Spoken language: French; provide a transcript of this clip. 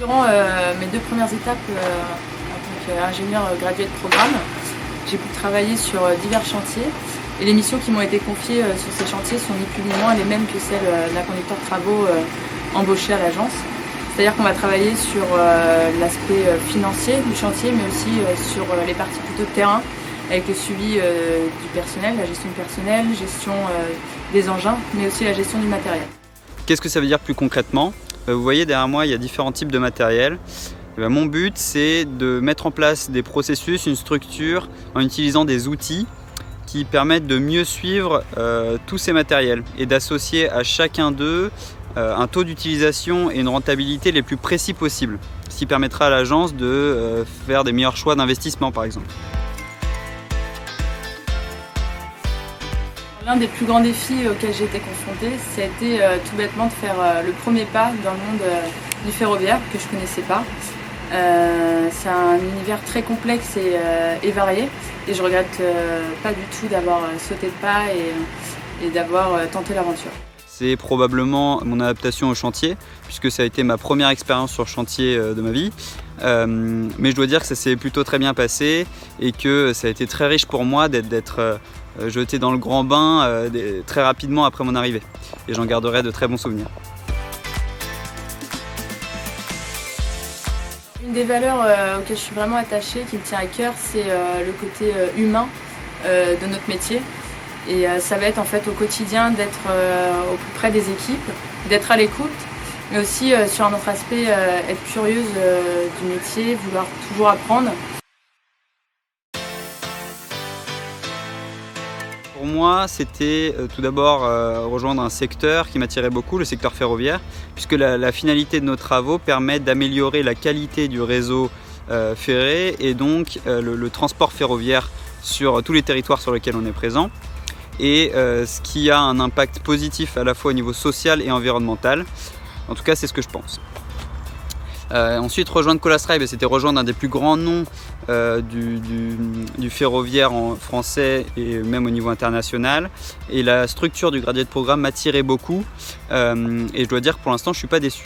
Durant mes 2 premières étapes en tant qu'ingénieur gradué de programme, j'ai pu travailler sur divers chantiers et les missions qui m'ont été confiées sur ces chantiers sont ni plus ni moins les mêmes que celles d'un conducteur de travaux embauché à l'agence. C'est-à-dire qu'on va travailler sur l'aspect financier du chantier, mais aussi sur les parties plutôt de terrain, avec le suivi du personnel, la gestion du personnel, gestion des engins, mais aussi la gestion du matériel. Qu'est-ce que ça veut dire plus concrètement ? Vous voyez derrière moi, il y a différents types de matériel. Mon but, c'est de mettre en place des processus, une structure, en utilisant des outils qui permettent de mieux suivre tous ces matériels et d'associer à chacun d'eux un taux d'utilisation et une rentabilité les plus précis possibles, ce qui permettra à l'agence de faire des meilleurs choix d'investissement par exemple. L'un des plus grands défis auxquels j'ai été confrontée, ça a été tout bêtement de faire le premier pas dans le monde du ferroviaire que je ne connaissais pas. C'est un univers très complexe et varié et je regrette pas du tout d'avoir sauté le pas et d'avoir tenté l'aventure. C'est probablement mon adaptation au chantier, puisque ça a été ma première expérience sur chantier de ma vie. Mais je dois dire que ça s'est plutôt très bien passé et que ça a été très riche pour moi d'être jeté dans le grand bain très rapidement après mon arrivée. Et j'en garderai de très bons souvenirs. Une des valeurs auxquelles je suis vraiment attachée, qui me tient à cœur, c'est le côté humain de notre métier. Et ça va être en fait au quotidien d'être au plus près des équipes, d'être à l'écoute, mais aussi sur un autre aspect, être curieuse du métier, vouloir toujours apprendre. Pour moi, c'était tout d'abord rejoindre un secteur qui m'attirait beaucoup, le secteur ferroviaire, puisque la finalité de nos travaux permet d'améliorer la qualité du réseau ferré et donc le transport ferroviaire sur tous les territoires sur lesquels on est présent. Et ce qui a un impact positif à la fois au niveau social et environnemental. En tout cas, c'est ce que je pense. Ensuite, rejoindre Colas Rail, c'était rejoindre un des plus grands noms du ferroviaire en français et même au niveau international. Et la structure du gradué de programme m'attirait beaucoup. Et je dois dire que pour l'instant, je ne suis pas déçu.